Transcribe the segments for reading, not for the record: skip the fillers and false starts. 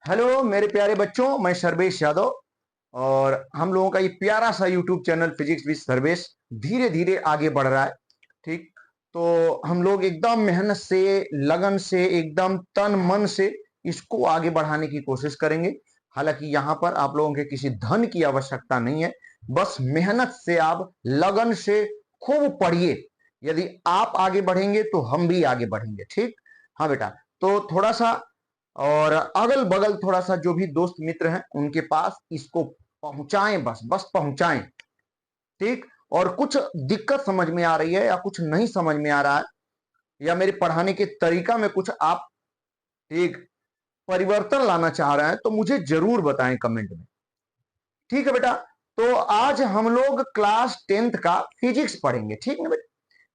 Hello मेरे प्यारे बच्चों, मैं सर्वेश यादव। और हम लोगों का ये प्यारा सा YouTube channel physics with Sarvesh धीरे धीरे आगे बढ़ रहा है। ठीक, तो हम लोग एकदम मेहनत से, लगन से, एकदम तन मन से इसको आगे बढ़ाने की कोशिश करेंगे। हालांकि यहाँ पर आप लोगों के किसी धन की आवश्यकता नहीं है, बस मेहनत से, आप लगन से खूब पढ़िए। यदि आप आगे बढ़ेंगे तो हम भी आगे बढ़ेंगे। ठीक, हाँ बेटा। तो थोड़ा सा और अगल बगल थोड़ा सा जो भी दोस्त मित्र हैं उनके पास इसको पहुंचाएं, बस बस पहुंचाएं। ठीक, और कुछ दिक्कत समझ में आ रही है या कुछ नहीं समझ में आ रहा है या मेरे पढ़ाने के तरीका में कुछ आप ठीक परिवर्तन लाना चाह रहे हैं तो मुझे जरूर बताएं कमेंट में। ठीक है बेटा। तो आज हम लोग क्लास 10th का फिजिक्स पढ़ेंगे। ठीक है बेटा,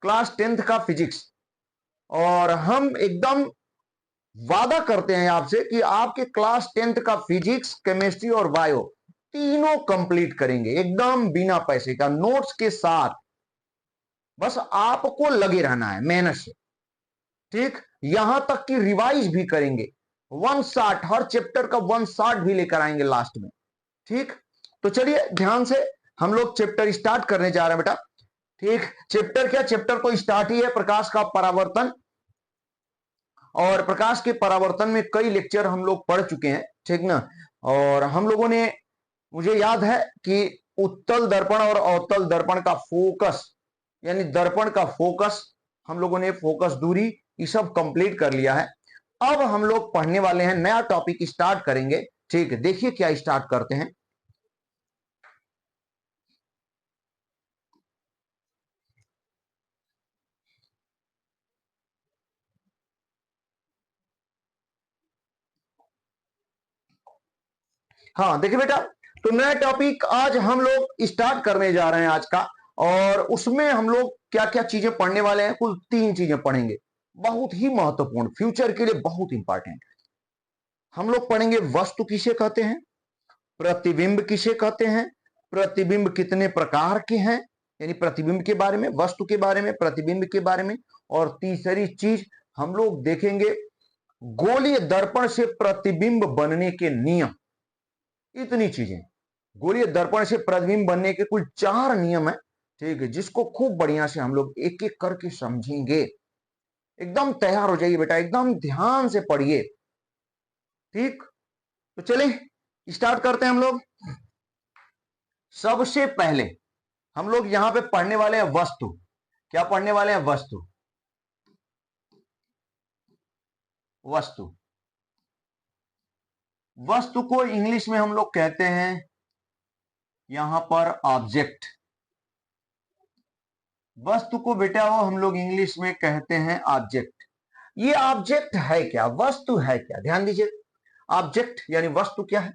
क्लास 10th का फिजिक्स। और हम एकदम वादा करते हैं आपसे कि आपके क्लास 10th का फिजिक्स, केमिस्ट्री और बायो तीनों कंप्लीट करेंगे एकदम बिना पैसे का, नोट्स के साथ। बस आपको लगे रहना है मेहनत से। ठीक, यहां तक कि रिवाइज भी करेंगे। 1 शॉट, हर चैप्टर का 1 शॉट भी लेकर आएंगे लास्ट में। ठीक, तो चलिए ध्यान से हम लोग चैप्टर स्टार्ट करने जा रहे हैं बेटा। ठीक, चैप्टर क्या, चैप्टर तो स्टार्ट ही है, प्रकाश का परावर्तन। और प्रकाश के परावर्तन में कई लेक्चर हम लोग पढ़ चुके हैं, ठीक ना। और हम लोगों ने, मुझे याद है कि उत्तल दर्पण और अवतल दर्पण का फोकस, यानी दर्पण का फोकस, हम लोगों ने फोकस दूरी ये सब कंप्लीट कर लिया है। अब हम लोग पढ़ने वाले हैं, नया टॉपिक स्टार्ट करेंगे। ठीक है, देखिए क्या स्टार्ट करते हैं। हाँ देखिए बेटा, तो नया टॉपिक आज हम लोग स्टार्ट करने जा रहे हैं आज का। और उसमें हम लोग क्या क्या चीजें पढ़ने वाले हैं, कुल 3 चीजें पढ़ेंगे, बहुत ही महत्वपूर्ण, फ्यूचर के लिए बहुत इंपॉर्टेंट। हम लोग पढ़ेंगे वस्तु किसे कहते हैं, प्रतिबिंब किसे कहते हैं, प्रतिबिंब कितने प्रकार के हैं, यानी प्रतिबिंब के बारे में, वस्तु के बारे में, प्रतिबिंब के बारे में। और तीसरी चीज हम लोग देखेंगे गोलीय दर्पण से प्रतिबिंब बनने के नियम। इतनी चीजें, गोलीय दर्पण से प्रतिबिंब बनने के कुल 4 नियम है। ठीक है, जिसको खूब बढ़िया से हम लोग एक एक करके समझेंगे। एकदम तैयार हो जाइए बेटा, एकदम ध्यान से पढ़िए। ठीक, तो चलिए स्टार्ट करते हैं हम लोग। सबसे पहले हम लोग यहां पे पढ़ने वाले हैं वस्तु। क्या पढ़ने वाले हैं, वस्तु। वस्तु, वस्तु को इंग्लिश में हम लोग कहते हैं यहां पर ऑब्जेक्ट। वस्तु को बेटा वो हम लोग इंग्लिश में कहते हैं ऑब्जेक्ट। ये ऑब्जेक्ट है क्या, वस्तु है क्या, ध्यान दीजिए। ऑब्जेक्ट यानी वस्तु क्या है,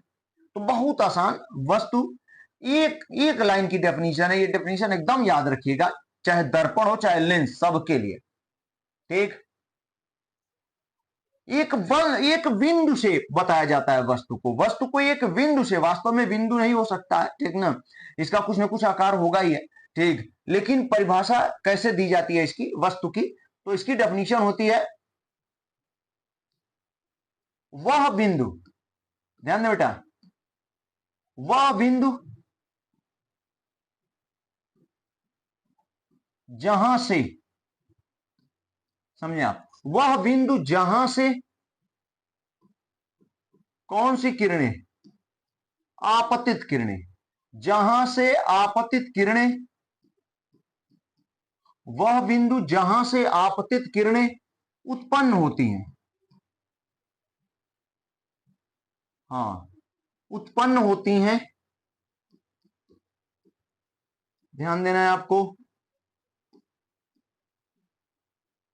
तो बहुत आसान। वस्तु, एक एक लाइन की डेफिनेशन है, ये डेफिनेशन एकदम याद रखिएगा, चाहे दर्पण हो चाहे लेंस, सबके लिए। ठीक, एक बिंदु से बताया जाता है वस्तु को। वस्तु को एक बिंदु से, वास्तव में बिंदु नहीं हो सकता है, ठीक ना, इसका कुछ ना कुछ आकार होगा ही है। ठीक, लेकिन परिभाषा कैसे दी जाती है इसकी, वस्तु की, तो इसकी डेफिनेशन होती है वह बिंदु, ध्यान दें बेटा, वह बिंदु जहां से, समझे आप, वह बिंदु जहां से कौन सी किरणें, आपतित किरणें, जहां से आपतित किरणें, वह बिंदु जहां से आपतित किरणें उत्पन्न होती हैं। हाँ, उत्पन्न होती हैं, ध्यान देना है आपको,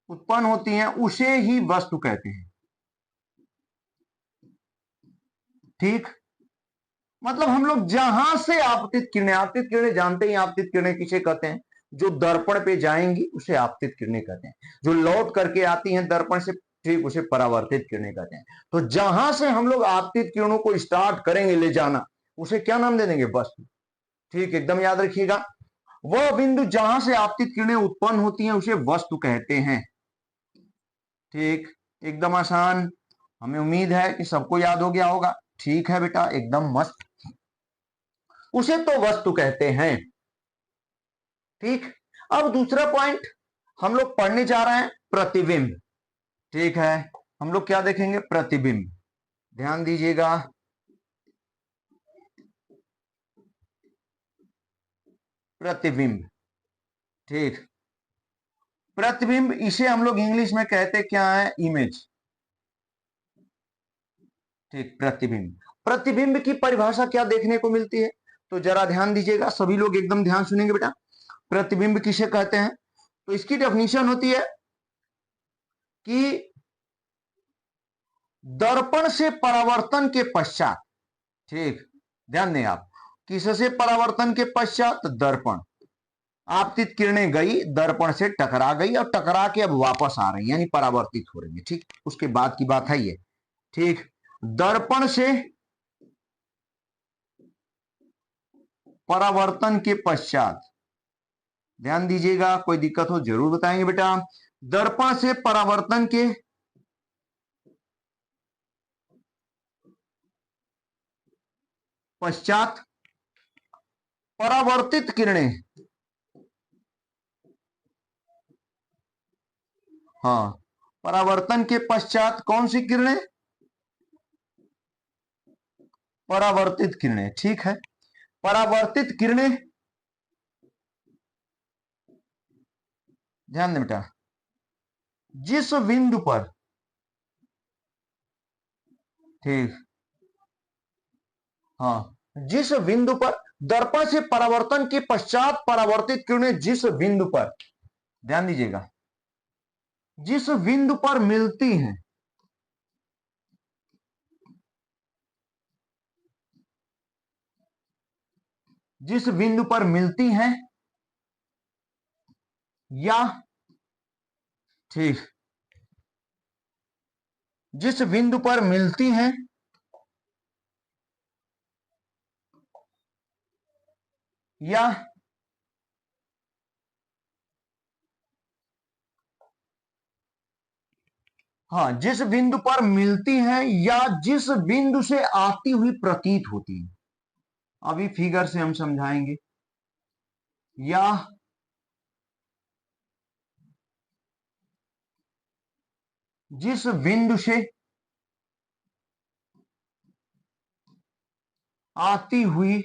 उत्पन्न होती हैं, उसे ही वस्तु कहते हैं। ठीक, मतलब हम लोग जहां से आपतित किरणें, आपतित किरणें जानते ही, आपतित किरणें किसे कहते हैं, जो दर्पण पे जाएंगी उसे आपतित किरणें कहते हैं, जो लौट करके आती हैं दर्पण से, ठीक, उसे परावर्तित किरणें कहते हैं। तो जहां से हम लोग आपतित किरणों को स्टार्ट करेंगे ले जाना, उसे क्या नाम दे देंगे, वस्तु। ठीक, एकदम याद रखिएगा, वह बिंदु जहां से आपतित किरणें उत्पन्न होती हैं उसे वस्तु कहते हैं। ठीक, एकदम आसान। हमें उम्मीद है कि सबको याद हो गया होगा। ठीक है बेटा, एकदम मस्त। उसे तो वस्तु कहते हैं। ठीक। अब दूसरा पॉइंट हम लोग पढ़ने जा रहे हैं, प्रतिबिंब। ठीक है, हम लोग क्या देखेंगे? प्रतिबिंब। ध्यान दीजिएगा, प्रतिबिंब। ठीक। प्रतिबिंब, इसे हम लोग इंग्लिश में कहते क्या है? इमेज। ठीक, प्रतिबिंब। प्रतिबिंब की परिभाषा क्या देखने को मिलती है? तो जरा ध्यान दीजिएगा, सभी लोग एकदम ध्यान सुनेंगे बेटा। प्रतिबिंब किसे कहते हैं? तो इसकी डेफिनेशन होती है कि दर्पण से परावर्तन के पश्चात। ठीक, ध्यान दें आप, किससे परावर्तन के पश्चात? दर्पण। आपतित किरणें गई, दर्पण से टकरा गई और टकरा के अब वापस आ रही है, यानी परावर्तित हो रही है। ठीक, उसके बाद की बात है ये। ठीक, दर्पण से परावर्तन के पश्चात, ध्यान दीजिएगा, कोई दिक्कत हो जरूर बताएंगे बेटा। दर्पण से परावर्तन के पश्चात परावर्तित किरणें, हाँ, परावर्तन के पश्चात कौन सी किरणें? परावर्तित किरणें। ठीक है, परावर्तित किरणें, ध्यान दें बेटा, जिस बिंदु पर, ठीक, हाँ, जिस बिंदु पर दर्पण से परावर्तन के पश्चात परावर्तित किरणें जिस बिंदु पर, ध्यान दीजिएगा, जिस बिंदु पर मिलती हैं, जिस बिंदु पर मिलती हैं या, ठीक, जिस बिंदु पर मिलती हैं या हाँ, जिस बिंदु पर मिलती हैं या जिस बिंदु से आती हुई प्रतीत होती है। अभी फिगर से हम समझाएंगे। या जिस बिंदु से आती हुई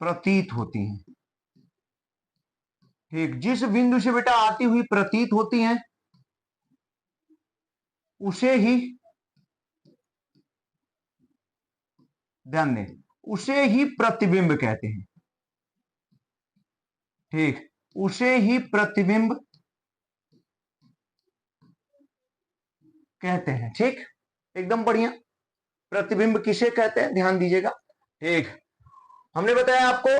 प्रतीत होती हैं। ठीक, जिस बिंदु से बेटा आती हुई प्रतीत होती हैं उसे ही, ध्यान दें, उसे ही प्रतिबिंब कहते हैं। ठीक, उसे ही प्रतिबिंब कहते हैं। ठीक, एकदम बढ़िया। प्रतिबिंब किसे कहते हैं? ध्यान दीजिएगा। ठीक, हमने बताया आपको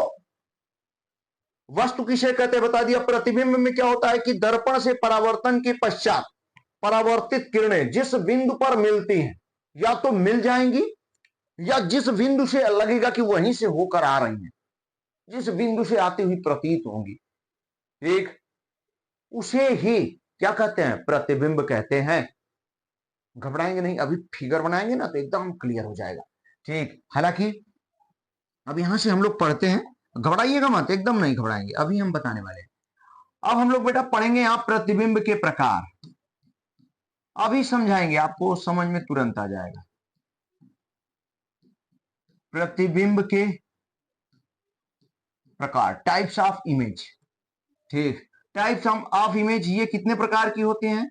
वस्तु किसे कहते हैं, बता दिया। प्रतिबिंब में क्या होता है कि दर्पण से परावर्तन के पश्चात परावर्तित किरणें जिस बिंदु पर मिलती हैं, या तो मिल जाएंगी या जिस बिंदु से लगेगा कि वहीं से होकर आ रही हैं, जिस बिंदु से आती हुई प्रतीत होंगी, ठीक, उसे ही क्या कहते हैं? प्रतिबिंब कहते हैं। घबराएंगे नहीं, अभी फिगर बनाएंगे ना तो एकदम क्लियर हो जाएगा। ठीक, हालांकि अब यहां से हम लोग पढ़ते हैं, घबराइएगा मत, एकदम नहीं घबराएंगे, अभी हम बताने वाले हैं। अब हम लोग बेटा पढ़ेंगे यहां प्रतिबिंब के प्रकार। अभी समझाएंगे, आपको समझ में तुरंत आ जाएगा। प्रतिबिंब के प्रकार, टाइप्स ऑफ इमेज। ठीक, टाइप्स ऑफ इमेज, ये कितने प्रकार की होती हैं?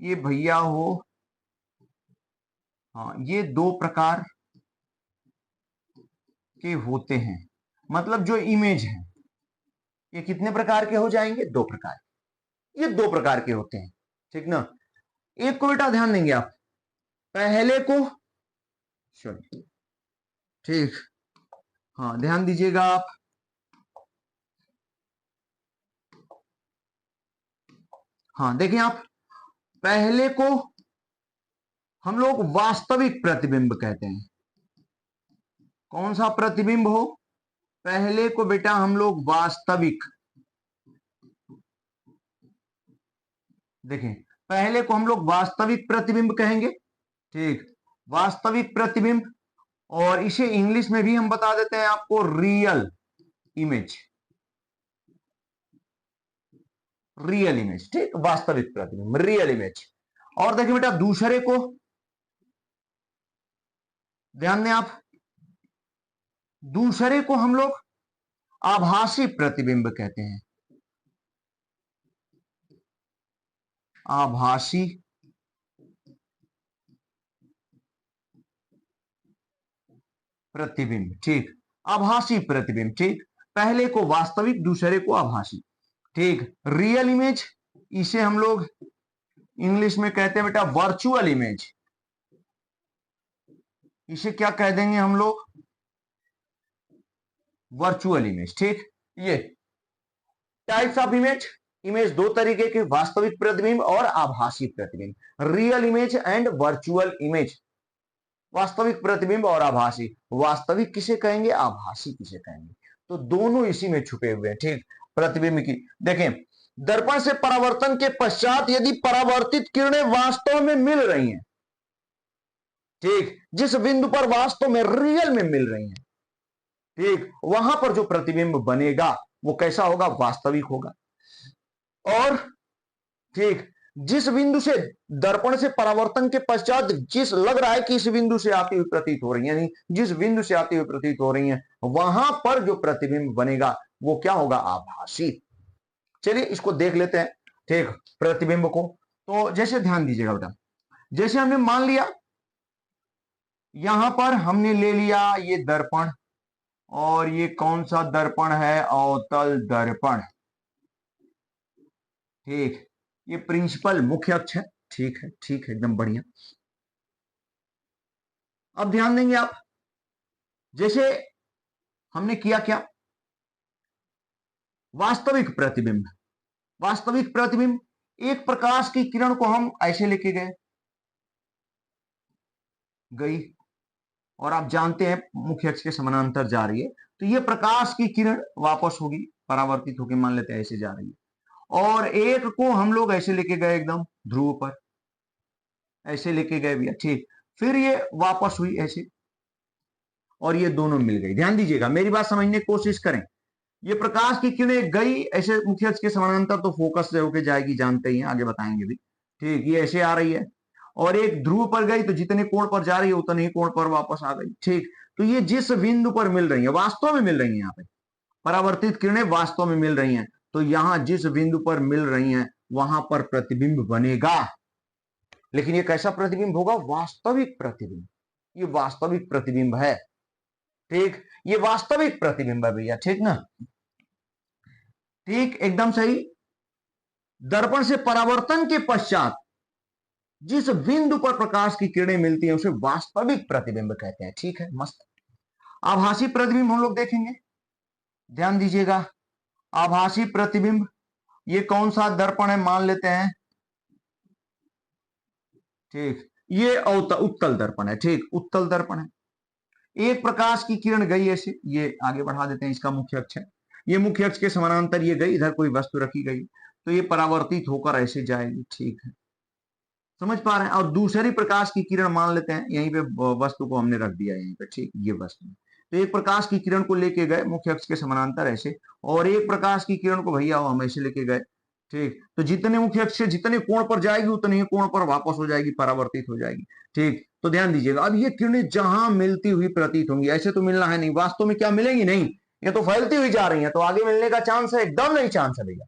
ये भैया हो, हाँ, ये दो प्रकार के होते हैं। मतलब जो इमेज है ये कितने प्रकार के हो जाएंगे? दो प्रकार। ये दो प्रकार के होते हैं। ठीक ना। एक को बेटा ध्यान देंगे आप, पहले को, सॉरी, ठीक, हाँ, ध्यान दीजिएगा आप। हाँ, देखिए आप, पहले को हम लोग वास्तविक प्रतिबिंब कहते हैं। कौन सा प्रतिबिंब हो? पहले को बेटा हम लोग वास्तविक, देखें, पहले को हम लोग वास्तविक प्रतिबिंब कहेंगे, ठीक, वास्तविक प्रतिबिंब। और इसे इंग्लिश में भी हम बता देते हैं आपको रियल इमेज, रियल इमेज, ठीक, वास्तविक प्रतिबिंब, रियल इमेज। और देखिए बेटा दूसरे को ध्यान दें आप, दूसरे को हम लोग आभासी प्रतिबिंब कहते हैं, आभासी प्रतिबिंब, ठीक, आभासी प्रतिबिंब, ठीक। पहले को वास्तविक, दूसरे को आभासी, ठीक। रियल इमेज इसे हम लोग इंग्लिश में कहते हैं बेटा वर्चुअल इमेज, इसे क्या कह देंगे हम लोग, वर्चुअल इमेज, ठीक। ये टाइप्स ऑफ इमेज, इमेज दो तरीके के, वास्तविक प्रतिबिंब और आभासी प्रतिबिंब, real image and virtual image. वास्तविक प्रतिबिंब और आभासी, वास्तविक किसे कहेंगे, आभासी किसे कहेंगे, तो दोनों इसी में छुपे हुए हैं, ठीक। प्रतिबिंब की देखें, दर्पण से परावर्तन के पश्चात यदि परावर्तित किरणें वास्तव में मिल रही हैं, ठीक, जिस बिंदु पर वास्तव में रियल में मिल रही हैं, ठीक, वहां पर जो प्रतिबिंब बनेगा वो कैसा होगा, वास्तविक होगा। और ठीक, जिस बिंदु से दर्पण से परावर्तन के पश्चात जिस लग रहा है कि इस बिंदु से आती हुई प्रतीत हो रही है, यानी जिस बिंदु से आती हुई प्रतीत हो रही है, वहां पर जो प्रतिबिंब बनेगा वो क्या होगा, आभासी। चलिए इसको देख लेते हैं, ठीक, प्रतिबिंब को। तो जैसे ध्यान दीजिएगा बेटा, जैसे हमने मान लिया यहां पर हमने ले लिया ये दर्पण, और ये कौन सा दर्पण है, अवतल दर्पण, ठीक, ये प्रिंसिपल मुख्य अक्ष है, ठीक है, ठीक है, एकदम बढ़िया। अब ध्यान देंगे आप, जैसे हमने किया क्या, वास्तविक प्रतिबिंब, वास्तविक प्रतिबिंब, एक प्रकाश की किरण को हम ऐसे लेके गए, गई, और आप जानते हैं मुख्य अक्ष के समानांतर जा रही है, तो ये प्रकाश की किरण वापस होगी, परावर्तित होकर मान लेते हैं ऐसे जा रही है। और एक को हम लोग ऐसे लेके गए एकदम ध्रुव पर, ऐसे लेके गए भैया, ठीक, फिर ये वापस हुई ऐसे, और ये दोनों मिल गई। ध्यान दीजिएगा, मेरी बात समझने की कोशिश करें, ये प्रकाश की किरणें गई ऐसे मुख्य अक्ष के समानांतर, तो फोकस से होकर जाएगी, जानते ही हैं, आगे बताएंगे भी, ठीक, ये ऐसे आ रही है, और एक ध्रुव पर गई तो जितने कोण पर जा रही है उतने ही कोण पर वापस आ गई, ठीक। तो ये जिस बिंदु पर मिल रही है, वास्तव में मिल रही है, यहाँ पे परावर्तित किरणें वास्तव में मिल रही हैं, तो यहां जिस बिंदु पर मिल रही हैं वहां पर प्रतिबिंब बनेगा। लेकिन ये कैसा प्रतिबिंब होगा, वास्तविक प्रतिबिंब, ये वास्तविक प्रतिबिंब है, ठीक, ये वास्तविक प्रतिबिंब है भैया, ठीक ना, ठीक, एकदम सही। दर्पण से परावर्तन के पश्चात जिस बिंदु पर प्रकाश की किरणें मिलती हैं उसे वास्तविक प्रतिबिंब कहते हैं, ठीक है, मस्त। आभासी प्रतिबिंब हम लोग देखेंगे, ध्यान दीजिएगा, आभासी प्रतिबिंब, ये कौन सा दर्पण है, मान लेते हैं, ठीक, ये उत्तल दर्पण है, ठीक, उत्तल दर्पण है। एक प्रकाश की किरण गई ऐसे, ये आगे बढ़ा देते हैं, इसका मुख्य अक्ष है, ये मुख्य अक्ष के समानांतर ये गई, इधर कोई वस्तु रखी गई, तो ये परावर्तित होकर ऐसे जाएगी, ठीक है, समझ पा रहे हैं। और दूसरी प्रकाश की किरण मान लेते हैं, यहीं पे वस्तु को हमने रख दिया यहीं पे, ठीक, ये वस्तु, तो एक प्रकाश की किरण को लेके गए मुख्य अक्ष के समानांतर ऐसे, और एक प्रकाश की किरण को भैया हम ऐसे लेके गए, ठीक, तो जितने मुख्य अक्ष से जितने कोण पर जाएगी उतने ही कोण पर वापस हो जाएगी, परावर्तित हो जाएगी, ठीक। तो ध्यान दीजिएगा, अब ये किरणें जहां मिलती हुई प्रतीत होंगी, ऐसे तो मिलना है नहीं, वास्तव में क्या मिलेंगी, नहीं, ये तो फैलती हुई जा रही है, तो आगे मिलने का चांस है, एकदम नहीं चांस है भैया।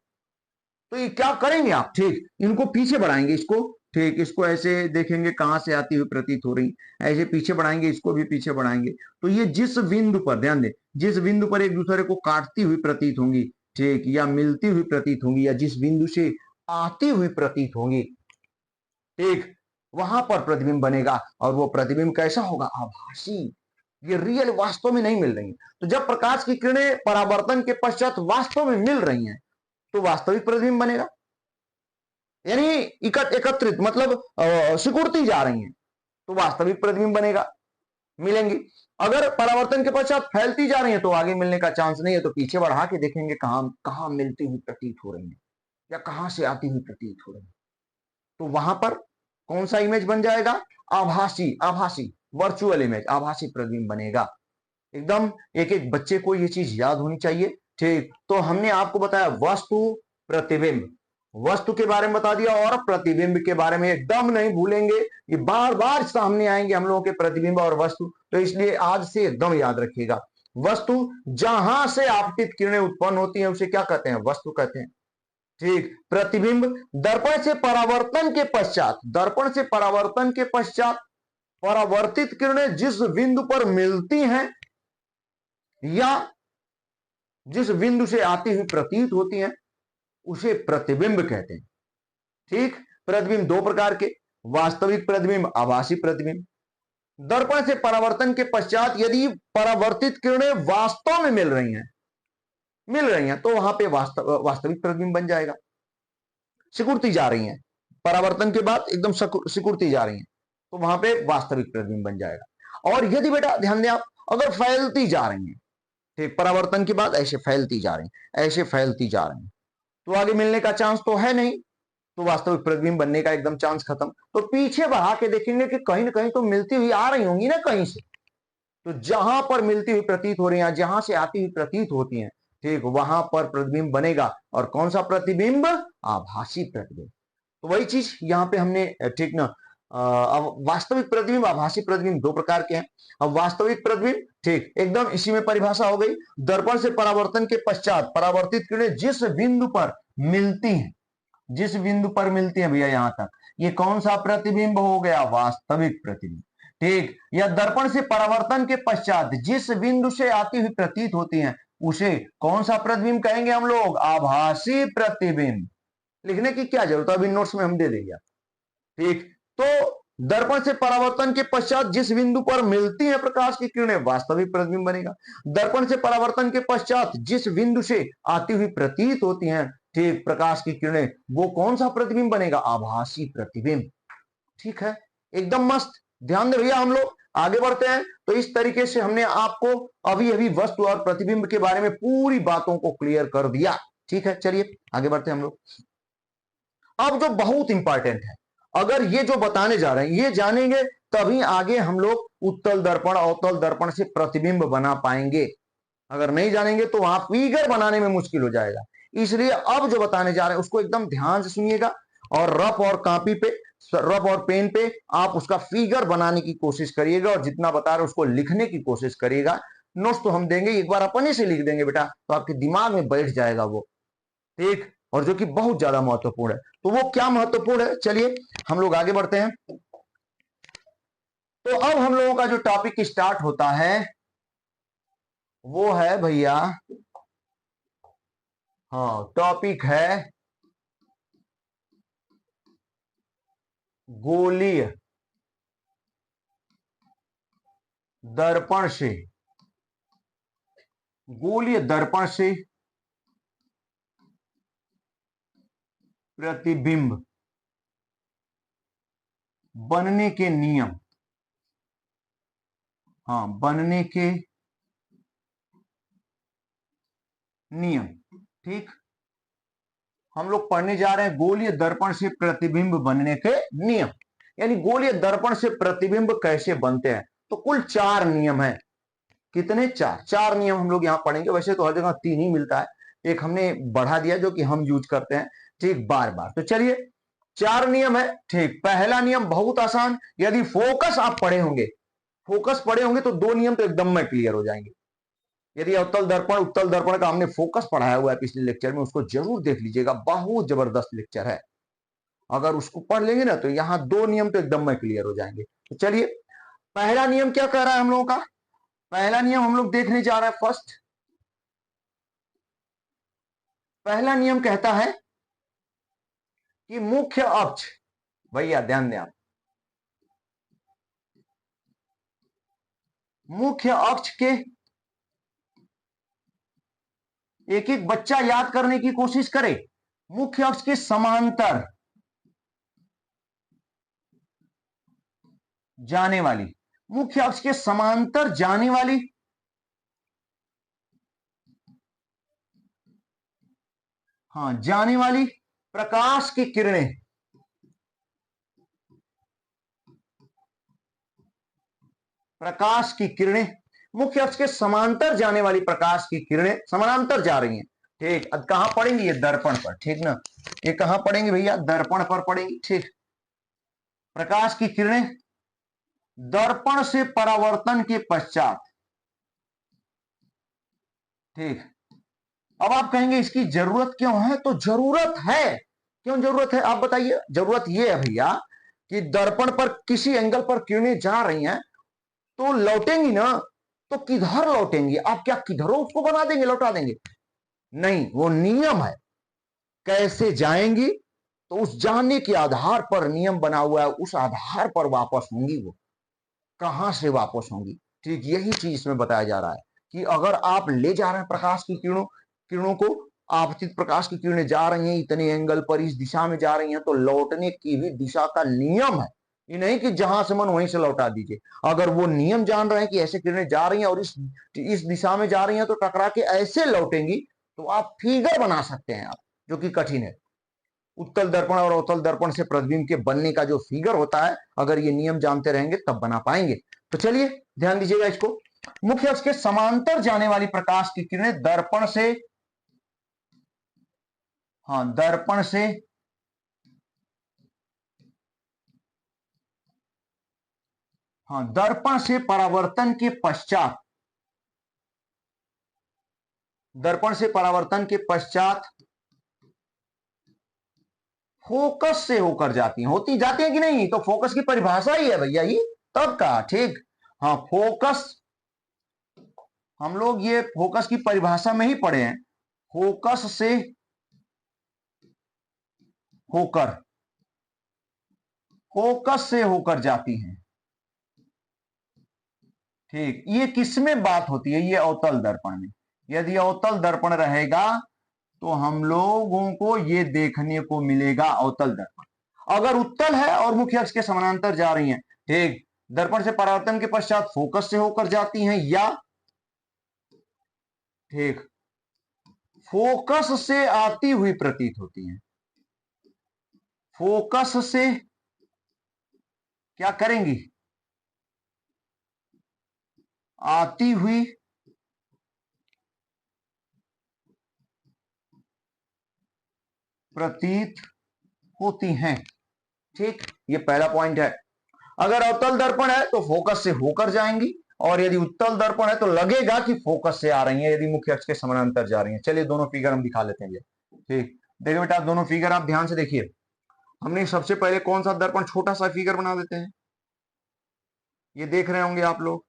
तो ये क्या करेंगे आप, ठीक, इनको पीछे बढ़ाएंगे, इसको, ठीक, इसको ऐसे देखेंगे कहां से आती हुई प्रतीत हो रही, ऐसे पीछे बढ़ाएंगे, इसको भी पीछे बढ़ाएंगे, तो ये जिस बिंदु पर, ध्यान दें, जिस बिंदु पर एक दूसरे को काटती हुई प्रतीत होंगी, ठीक, या मिलती हुई प्रतीत होंगी, या जिस बिंदु से आती हुई प्रतीत होंगी, ठीक, वहां पर प्रतिबिंब बनेगा, और वो प्रतिबिंब कैसा होगा, आभासी, ये रियल, वास्तव में नहीं मिल रही है। तो जब प्रकाश की किरणें परावर्तन के पश्चात वास्तव में मिल रही हैं तो वास्तविक प्रतिबिंब बनेगा, यानी एकत्रित मतलब सिकुड़ती जा रही हैं, तो वास्तविक प्रतिबिंब बनेगा, मिलेंगी। अगर परावर्तन के पश्चात फैलती जा रही है तो आगे मिलने का चांस नहीं है, तो पीछे बढ़ा के देखेंगे कहां कहां मिलती हुई प्रतीत हो रही है, या कहां से आती हुई प्रतीत हो रही है। तो वहां पर कौन सा इमेज बन जाएगा? आभासी, आभासी वर्चुअल इमेज, आभासी प्रतिबिंब बनेगा। एकदम एक एक बच्चे को ये चीज याद होनी चाहिए। ठीक, तो हमने आपको बताया वस्तु, प्रतिबिंब, वस्तु के बारे में बता दिया और प्रतिबिंब के बारे में एकदम नहीं भूलेंगे, ये बार बार सामने आएंगे हम लोगों के प्रतिबिंब और वस्तु, तो इसलिए आज से एकदम याद रखिएगा। वस्तु, जहां से आपतित किरणें उत्पन्न होती हैं उसे क्या कहते हैं? वस्तु कहते हैं। ठीक, प्रतिबिंब, दर्पण से परावर्तन के पश्चात, दर्पण से परावर्तन के पश्चात परावर्तित किरणें जिस बिंदु पर मिलती हैं या जिस बिंदु से आती हुई प्रतीत होती हैं उसे प्रतिबिंब कहते हैं। ठीक, प्रतिबिंब दो प्रकार के, वास्तविक प्रतिबिंब, आभासी प्रतिबिंब। दर्पण से परावर्तन के पश्चात यदि परावर्तित किरणें वास्तव में मिल रही हैं तो वहां पे वास्तविक प्रतिबिंब बन जाएगा। सिकुड़ती जा रही हैं, परावर्तन के बाद एकदम सिकुड़ती जा रही हैं तो वहां पे वास्तविक प्रतिबिंब बन जाएगा। और यदि बेटा ध्यान दें आप, अगर फैलती जा रही हैं, ठीक, परावर्तन के बाद ऐसे फैलती जा रही हैं, ऐसे फैलती जा रही हैं, तो आगे मिलने का चांस तो है नहीं, तो वास्तविक प्रतिबिंब बनने का एकदम चांस खत्म। तो पीछे बढ़ा के देखेंगे कि कहीं ना कहीं तो मिलती हुई आ रही होंगी ना कहीं से, तो जहां पर मिलती हुई प्रतीत हो रही है, जहां से आती हुई प्रतीत होती हैं, ठीक, वहां पर प्रतिबिंब बनेगा। और कौन सा प्रतिबिंब? आभासी प्रतिबिंब। तो वही चीज यहां पे हमने, ठीक ना, अब वास्तविक प्रतिबिंब, आभासी प्रतिबिंब दो प्रकार के हैं। अब वास्तविक प्रतिबिंब, ठीक, एकदम इसी में परिभाषा हो गई, दर्पण से परावर्तन के पश्चात परावर्तित किरणें जिस बिंदु पर मिलती हैं, जिस बिंदु पर मिलती है भैया यहां तक, ये कौन सा प्रतिबिंब हो गया? वास्तविक प्रतिबिंब। ठीक, या दर्पण से परावर्तन के पश्चात जिस बिंदु से आती हुई प्रतीत होती हैं उसे कौन सा प्रतिबिंब कहेंगे हम लोग? आभासी प्रतिबिंब। लिखने की क्या जरूरत है, अभी नोट्स में हम दे देंगे। ठीक, तो दर्पण से परावर्तन के पश्चात जिस बिंदु पर मिलती है प्रकाश की किरणें वास्तविक प्रतिबिंब बनेगा। दर्पण से परावर्तन के पश्चात जिस बिंदु से आती हुई प्रतीत होती हैं, ठीक, प्रकाश की किरणें, वो कौन सा प्रतिबिंब बनेगा? आभासी प्रतिबिंब। ठीक है, एकदम मस्त। ध्यान दे भैया, हम लोग आगे बढ़ते हैं। तो इस तरीके से हमने आपको अभी अभी वस्तु और प्रतिबिंब के बारे में पूरी बातों को क्लियर कर दिया। ठीक है, चलिए आगे बढ़ते हैं हम लोग। अब जो बहुत इंपॉर्टेंट है, अगर ये जो बताने जा रहे हैं ये जानेंगे तभी आगे हम लोग उत्तल दर्पण अवतल दर्पण से प्रतिबिंब बना पाएंगे। अगर नहीं जानेंगे तो वहां फिगर बनाने में मुश्किल हो जाएगा। इसलिए अब जो बताने जा रहे हैं उसको एकदम ध्यान से सुनिएगा और रफ और कॉपी पे, रफ और पेन पे आप उसका फिगर बनाने की कोशिश करिएगा और जितना बता रहे उसको लिखने की कोशिश करिएगा। नोट्स तो हम देंगे, एक बार अपने से लिख देंगे बेटा तो आपके दिमाग में बैठ जाएगा वो। ठीक, और जो कि बहुत ज्यादा महत्वपूर्ण है। तो वो क्या महत्वपूर्ण है, चलिए हम लोग आगे बढ़ते हैं। तो अब हम लोगों का जो टॉपिक स्टार्ट होता है वो है भैया, हाँ, टॉपिक है गोलीय दर्पण से, गोलीय दर्पण से प्रतिबिंब बनने के नियम। हाँ, बनने के नियम। ठीक, हम लोग पढ़ने जा रहे हैं गोलीय दर्पण से प्रतिबिंब बनने के नियम, यानी गोलीय दर्पण से प्रतिबिंब कैसे बनते हैं। तो कुल 4 नियम है। कितने? 4। 4 नियम हम लोग यहां पढ़ेंगे। वैसे तो हर जगह 3 ही मिलता है, एक हमने बढ़ा दिया जो कि हम यूज करते हैं, ठीक, बार बार। तो चलिए 4 नियम है। ठीक, पहला नियम बहुत आसान, यदि फोकस आप पढ़े होंगे, फोकस पढ़े होंगे तो 2 नियम तो एकदम में क्लियर हो जाएंगे। यदि अवतल दर्पण उत्तल दर्पण का हमने फोकस पढ़ाया हुआ है पिछले लेक्चर में, उसको जरूर देख लीजिएगा, बहुत जबरदस्त लेक्चर है। अगर उसको पढ़ लेंगे ना तो यहां 2 नियम तो एकदम में क्लियर हो जाएंगे। तो चलिए पहला नियम क्या कह रहा है हम लोगों का? पहला नियम हम लोग देखने जा रहे हैं फर्स्ट। पहला नियम कहता है कि मुख्य अक्ष, भैया ध्यान दें आप, मुख्य अक्ष के, एक एक बच्चा याद करने की कोशिश करे, मुख्य अक्ष के समांतर जाने वाली, मुख्य अक्ष के समांतर जाने वाली हाँ, जाने वाली प्रकाश की किरणें, प्रकाश की किरणें, मुख्य अक्ष के समांतर जाने वाली प्रकाश की किरणें समानांतर जा रही हैं। ठीक, अब कहां पड़ेंगी? ये दर्पण पर। ठीक ना, ये कहां पड़ेंगी भैया? दर्पण पर पड़ेंगी। ठीक, प्रकाश की किरणें दर्पण से परावर्तन के पश्चात। ठीक, अब आप कहेंगे इसकी जरूरत क्यों है? तो जरूरत है। क्यों जरूरत है आप बताइए? जरूरत यह है भैया कि दर्पण पर किसी एंगल पर किरणें जा रही हैं तो लौटेंगी ना, तो किधर लौटेंगी? आप क्या किधरों उसको बना देंगे, लौटा देंगे? नहीं, वो नियम है कैसे जाएंगी, तो उस जाने के आधार पर नियम बना हुआ है, उस आधार पर वापस होंगी। वो कहां से वापस होंगी? ठीक, यही चीज इसमें बताया जा रहा है कि अगर आप ले जा रहे हैं प्रकाश की किरणों को, आपतित प्रकाश की किरणें जा रही हैं इतने एंगल पर, इस दिशा में जा रही हैं, तो लौटने की भी दिशा का नियम है। ये नहीं कि जहां से मन वहीं से लौटा दीजिए। अगर वो नियम जान रहे हैं कि ऐसे किरणें जा रही हैं और इस दिशा में जा रही हैं तो टकरा के ऐसे लौटेंगी, तो आप फिगर बना सकते हैं आप, जो कि कठिन है। उत्तल दर्पण और अवतल दर्पण से प्रतिबिंब के बनने का जो फिगर होता है, अगर ये नियम जानते रहेंगे तब बना पाएंगे। तो चलिए ध्यान दीजिएगा इसको। मुख्य अक्ष के समांतर जाने वाली प्रकाश की किरणें दर्पण से, दर्पण से दर्पण से परावर्तन के पश्चात, दर्पण से परावर्तन के पश्चात फोकस से होकर जाती हैं। होती जाती हैं कि नहीं? तो फोकस की परिभाषा ही है भैया ये तब का। ठीक, फोकस, हम लोग ये फोकस की परिभाषा में ही पढ़े हैं। फोकस से होकर, फोकस से होकर जाती हैं। ठीक, ये किसमें बात होती है? ये अवतल दर्पण में। यदि अवतल दर्पण रहेगा तो हम लोगों को ये देखने को मिलेगा अवतल दर्पण। अगर उत्तल है और मुख्य अक्ष के समानांतर जा रही हैं, ठीक, दर्पण से परावर्तन के पश्चात फोकस से होकर जाती हैं, या ठीक फोकस से आती हुई प्रतीत होती हैं। फोकस से क्या करेंगी? आती हुई प्रतीत होती हैं। ठीक, ये पहला पॉइंट है। अगर अवतल दर्पण है तो फोकस से होकर जाएंगी, और यदि उत्तल दर्पण है तो लगेगा कि फोकस से आ रही है, यदि मुख्य अक्ष के समानांतर जा रही है। चलिए दोनों फिगर हम दिखा लेते हैं। ठीक, देखिए बेटा, दोनों फिगर आप ध्यान से देखिए। हमने सबसे पहले कौन सा दर्पण, छोटा सा फिगर बना देते हैं। ये देख रहे होंगे आप लोग,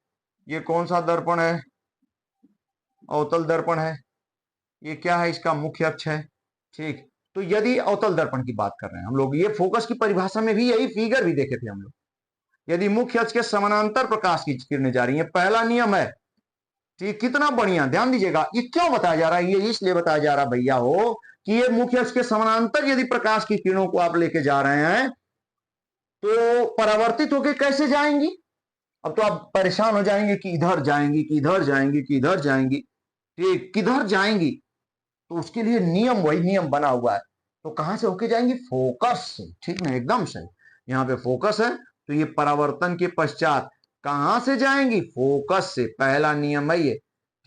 ये कौन सा दर्पण है? अवतल दर्पण है। ये क्या है? इसका मुख्य अक्ष है। ठीक, तो यदि अवतल दर्पण की बात कर रहे हैं हम लोग, ये फोकस की परिभाषा में भी यही फिगर भी देखे थे हम लोग। यदि मुख्य अक्ष के समानांतर प्रकाश की किरणें जा रही हैं, पहला नियम है। ठीक, कितना बढ़िया, ध्यान दीजिएगा। ये क्यों बताया जा रहा है? ये इसलिए बताया जा रहा है भैया हो कि ये मुख्य अक्ष के समानांतर यदि प्रकाश की किरणों को आप लेके जा रहे हैं तो परावर्तित होकर कैसे जाएंगी? अब तो आप परेशान हो जाएंगे कि इधर जाएंगी कि इधर जाएंगी कि इधर जाएंगी। ठीक, किधर जाएंगी? तो उसके लिए नियम, वही नियम बना हुआ है। तो कहां से होके जाएंगी? फोकस से। ठीक ना, एकदम सही। यहाँ पे फोकस है तो ये परावर्तन के पश्चात कहां से जाएंगी? फोकस से। पहला नियम है ये।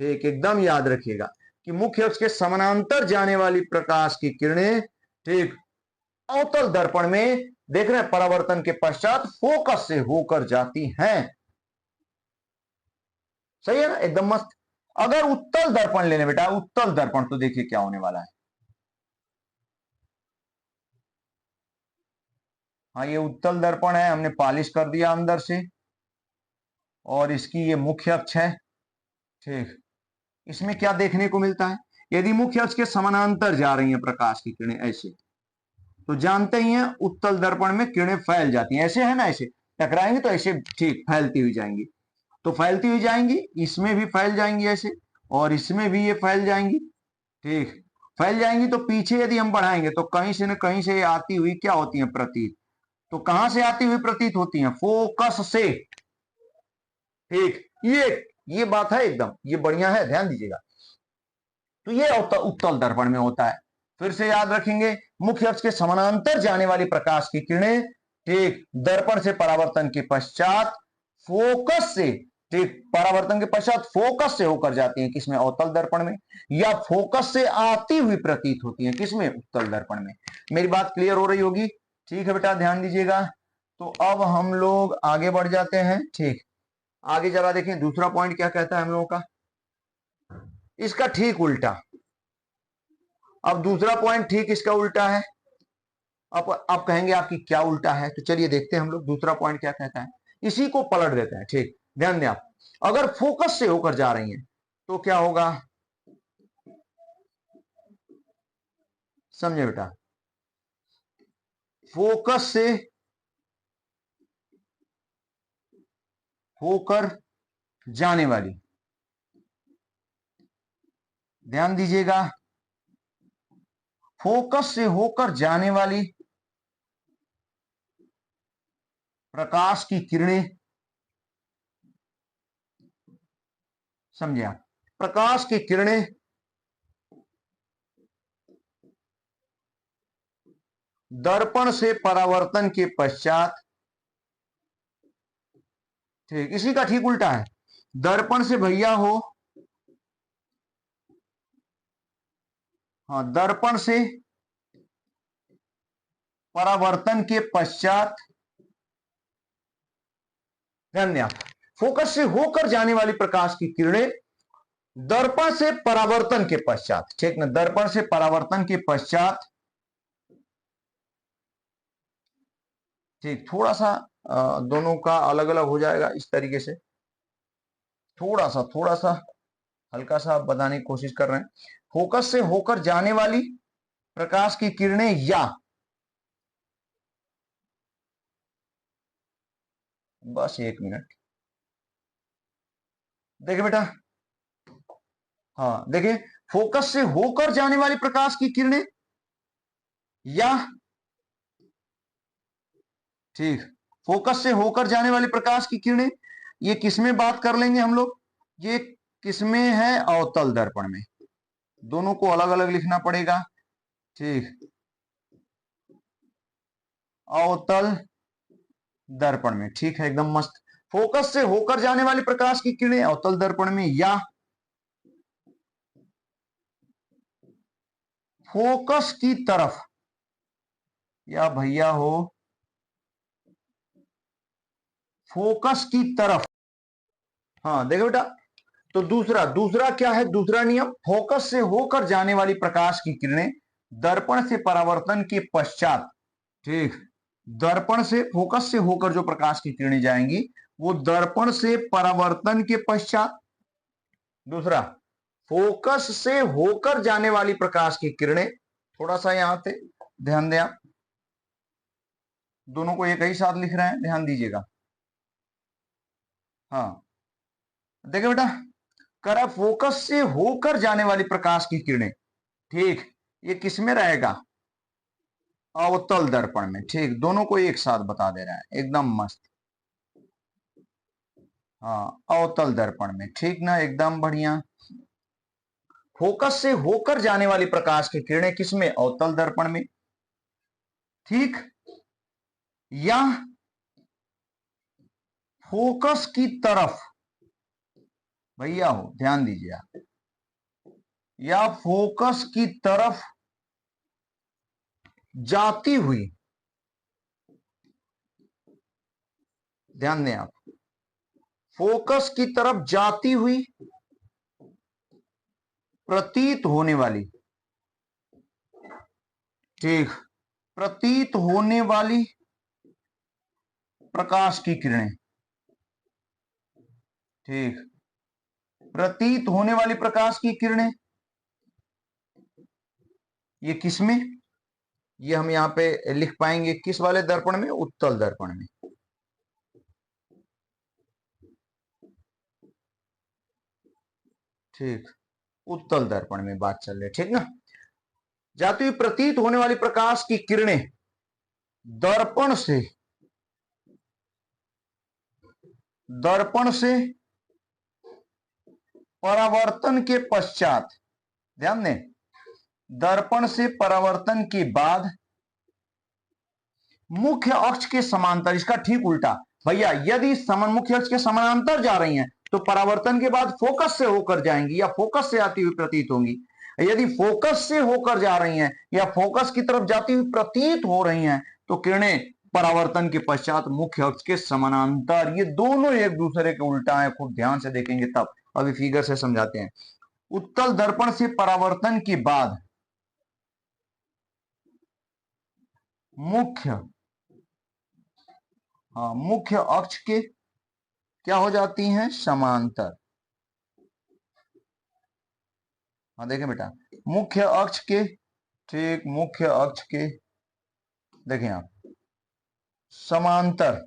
ठीक, एकदम याद रखिएगा कि मुख्य अक्ष के समानांतर जाने वाली प्रकाश की किरणें, ठीक, अवतल दर्पण में देख रहे हैं परावर्तन के पश्चात फोकस से होकर जाती हैं। सही है ना, एकदम मस्त। अगर उत्तल दर्पण लेने बेटा, उत्तल दर्पण, तो देखिए क्या होने वाला है। ये उत्तल दर्पण है, हमने पॉलिश कर दिया अंदर से, और इसकी ये मुख्य अक्ष है। ठीक, इसमें क्या देखने को मिलता है? यदि मुख्य अक्ष के समानांतर जा रही हैं प्रकाश की किरणें ऐसे, तो जानते ही हैं उत्तल दर्पण में किरणें फैल जाती हैं। ऐसे है ना, ऐसे टकराएंगे तो ऐसे, ठीक, फैलती हुई जाएंगी। तो फैलती हुई जाएंगी, इसमें भी फैल जाएंगी ऐसे, और इसमें भी ये फैल जाएंगी। ठीक, फैल जाएंगी तो पीछे यदि हम बढ़ाएंगे तो कहीं से न कहीं से आती हुई क्या होती है? प्रतीत। तो कहां से आती हुई प्रतीत होती हैं? फोकस से। ठीक, ये बात है एकदम, ये बढ़िया है, ध्यान दीजिएगा। तो ये उत्तल दर्पण में होता है। फिर से याद रखेंगे, मुख्य अक्ष के समानांतर जाने वाली प्रकाश की किरणें, ठीक, दर्पण से परावर्तन के पश्चात फोकस से ठीक, परावर्तन के पश्चात फोकस से होकर जाती है किसमें, अवतल दर्पण में, या फोकस से आती हुई प्रतीत होती है किसमें, उत्तल दर्पण में। मेरी बात क्लियर हो रही होगी? ठीक है बेटा, ध्यान दीजिएगा। तो अब हम लोग आगे बढ़ जाते हैं। ठीक, आगे जरा देखें दूसरा पॉइंट क्या कहता है हम लोगों का, इसका ठीक उल्टा। अब दूसरा पॉइंट ठीक इसका उल्टा है। अब आप कहेंगे आपकी क्या उल्टा है, तो चलिए देखते हैं हम लोग दूसरा पॉइंट क्या कहता है, इसी को पलट देते हैं। ठीक, ध्यान दें आप, अगर फोकस से होकर जा रही हैं तो क्या होगा, समझे बेटा, फोकस से होकर जाने वाली, ध्यान दीजिएगा, फोकस से होकर जाने वाली प्रकाश की किरणें, समझे आप, प्रकाश की किरणें दर्पण से परावर्तन के पश्चात, ठीक, इसी का ठीक उल्टा है, दर्पण से भैया हो, हाँ, दर्पण से परावर्तन के पश्चात, ध्यान दें आप, फोकस से होकर जाने वाली प्रकाश की किरणें दर्पण से परावर्तन के पश्चात, ठीक ना, दर्पण से परावर्तन के पश्चात, ठीक, थोड़ा सा दोनों का अलग अलग हो जाएगा इस तरीके से, थोड़ा सा हल्का सा बताने की कोशिश कर रहे हैं। फोकस से होकर जाने वाली प्रकाश की किरणें, या, बस एक मिनट, देखिए बेटा, हाँ देखिए, फोकस से होकर जाने वाली प्रकाश की किरणें, या, ठीक, फोकस से होकर जाने वाली प्रकाश की किरणें, ये किसमें बात कर लेंगे हम लोग, ये किसमें है, अवतल दर्पण में। दोनों को अलग अलग लिखना पड़ेगा। ठीक, अवतल दर्पण में, ठीक है, एकदम मस्त। फोकस से होकर जाने वाली प्रकाश की किरणें अवतल दर्पण में, या फोकस की तरफ, या भैया हो, फोकस की तरफ, हाँ देखो बेटा, तो दूसरा दूसरा क्या है, दूसरा नियम, फोकस से होकर जाने वाली प्रकाश की किरणें दर्पण से परावर्तन के पश्चात, ठीक, दर्पण से, फोकस से होकर जो प्रकाश की किरणें जाएंगी वो दर्पण से परावर्तन के पश्चात, दूसरा, फोकस से होकर जाने वाली प्रकाश की किरणें, थोड़ा सा यहां पे ध्यान दें आप, दोनों को एक ही साथ लिख रहे हैं, ध्यान दीजिएगा। हाँ देखिए बेटा, करा फोकस से होकर जाने वाली प्रकाश की किरणें, ठीक, ये किसमें रहेगा, अवतल दर्पण में, ठीक, दोनों को एक साथ बता दे रहा है, एकदम मस्त। हाँ, अवतल दर्पण में, ठीक ना, एकदम बढ़िया। फोकस से होकर जाने वाली प्रकाश की किरणें किसमें, अवतल दर्पण में, ठीक, या फोकस की तरफ, भैया हो ध्यान दीजिए आप, या फोकस की तरफ जाती हुई, ध्यान दें आप, फोकस की तरफ जाती हुई प्रतीत होने वाली, ठीक, प्रतीत होने वाली प्रकाश की किरणें, ठीक, प्रतीत होने वाली प्रकाश की किरणें, ये किसमें, ये हम यहां पे लिख पाएंगे किस वाले दर्पण में, उत्तल दर्पण में, ठीक, उत्तल दर्पण में बात चल रही है, ठीक ना। जाती हुई प्रतीत होने वाली प्रकाश की किरणें दर्पण से, दर्पण से परावर्तन के पश्चात, ध्यान दें, दर्पण से परावर्तन के बाद मुख्य अक्ष के समांतर, इसका ठीक उल्टा, भैया यदि मुख्य अक्ष के समानांतर जा रही हैं तो परावर्तन के बाद फोकस से होकर जाएंगी या फोकस से आती हुई प्रतीत होंगी। यदि फोकस से होकर जा रही हैं या फोकस की तरफ जाती हुई प्रतीत हो रही हैं तो किरणें परावर्तन के पश्चात मुख्य अक्ष के समानांतर, ये दोनों एक दूसरे के उल्टा है। खूब ध्यान से देखेंगे तब। अभी फिगर से समझाते हैं। उत्तल दर्पण से परावर्तन के बाद मुख्य अक्ष के क्या हो जाती हैं, समांतर। हाँ देखें बेटा, मुख्य अक्ष के, ठीक, मुख्य अक्ष के देखें आप समांतर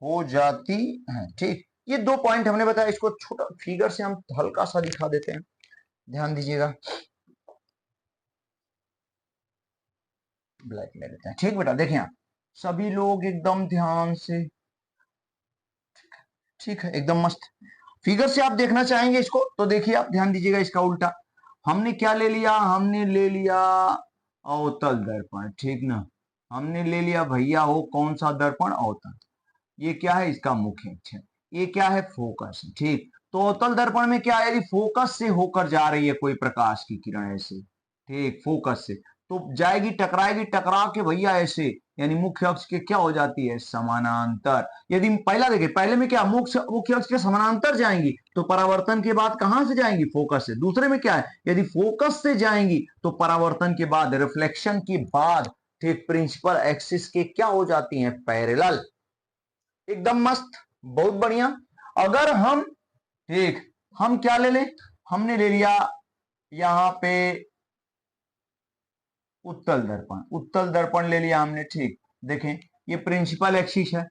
हो जाती है। ठीक, ये 2 पॉइंट हमने बताया। इसको छोटा फिगर से हम हल्का सा दिखा देते हैं, ध्यान दीजिएगा। ब्लैक ले लेते हैं। ठीक बेटा, देखें आप सभी लोग एकदम ध्यान से, ठीक है, एकदम मस्त। फिगर से आप देखना चाहेंगे इसको तो देखिए आप, ध्यान दीजिएगा। इसका उल्टा हमने क्या ले लिया, हमने ले लिया अवतल दर्पण, ठीक ना। हमने ले लिया भैया हो कौन सा दर्पण, अवतल। ये क्या है, इसका मुख्य अक्ष है। ये क्या है, फोकस है। ठीक, तो अवतल दर्पण में क्या है, यदि फोकस से होकर जा रही है कोई प्रकाश की किरण ऐसे, ठीक, फोकस से, तो जाएगी, टकराएगी, टकरा के भैया ऐसे, यानी मुख्य अक्ष के क्या हो जाती है, समानांतर। यदि पहला देखिए, पहले में क्या, मुख्य अक्ष के समानांतर जाएंगी तो परावर्तन के बाद कहां से जाएंगी, फोकस से। दूसरे में क्या है, यदि फोकस से जाएंगी तो परावर्तन के बाद, रिफ्लेक्शन के बाद, ठीक, प्रिंसिपल एक्सिस के क्या हो जाती हैं, पैरेलल। एकदम मस्त, बहुत बढ़िया। अगर हम, ठीक, हम क्या ले लें, हमने ले लिया यहां पे उत्तल दर्पण, उत्तल दर्पण ले लिया हमने। ठीक, देखें ये प्रिंसिपल एक्सिस है,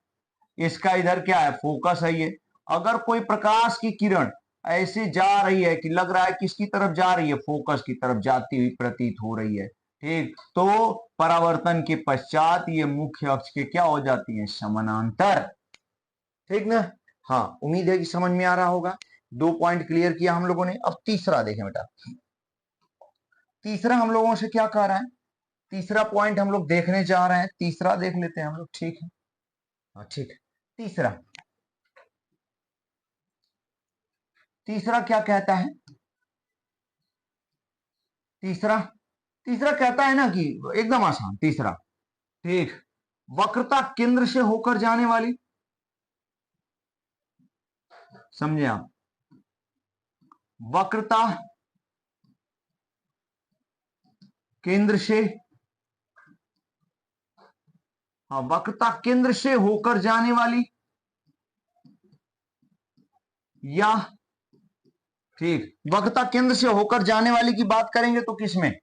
इसका इधर क्या है, फोकस है ये। अगर कोई प्रकाश की किरण ऐसे जा रही है कि लग रहा है किसकी तरफ जा रही है, फोकस की तरफ जाती हुई प्रतीत हो रही है, ठीक, तो परावर्तन के पश्चात ये मुख्य अक्ष के क्या हो जाती है, समानांतर। ठीक ना। हाँ, उम्मीद है कि समझ में आ रहा होगा। 2 पॉइंट क्लियर किया हम लोगों ने। अब तीसरा देखें बेटा, तीसरा हम लोगों से क्या कह रहा है, तीसरा पॉइंट हम लोग देखने जा रहे हैं। तीसरा देख लेते हैं हम लोग, ठीक है। हाँ ठीक है। तीसरा, तीसरा क्या कहता है, तीसरा, तीसरा कहता है ना कि एकदम आसान, तीसरा, ठीक, वक्रता केंद्र से होकर जाने वाली, समझे आप, वक्रता केंद्र से, हाँ, वक्रता केंद्र से होकर जाने वाली, या, ठीक, वक्रता केंद्र से होकर जाने वाली की बात करेंगे तो किसमें,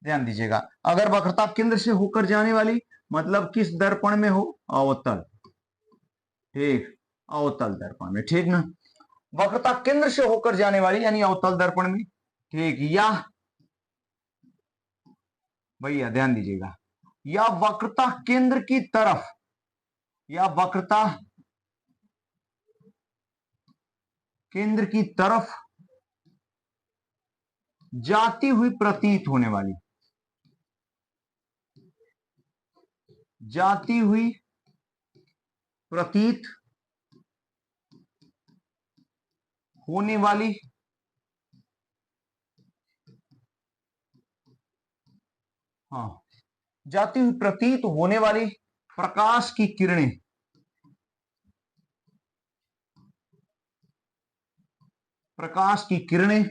ध्यान दीजिएगा। अगर वक्रता केंद्र से होकर जाने वाली मतलब किस दर्पण में हो, अवतल, ठीक, अवतल दर्पण में, ठीक ना। वक्रता केंद्र से होकर जाने वाली यानी अवतल दर्पण में, ठीक, या भैया ध्यान दीजिएगा, या वक्रता केंद्र की तरफ, या वक्रता केंद्र की तरफ जाती हुई प्रतीत होने वाली, जाती हुई प्रतीत होने वाली, हाँ, जाती हुई प्रतीत होने वाली प्रकाश की किरणें, प्रकाश की किरणें,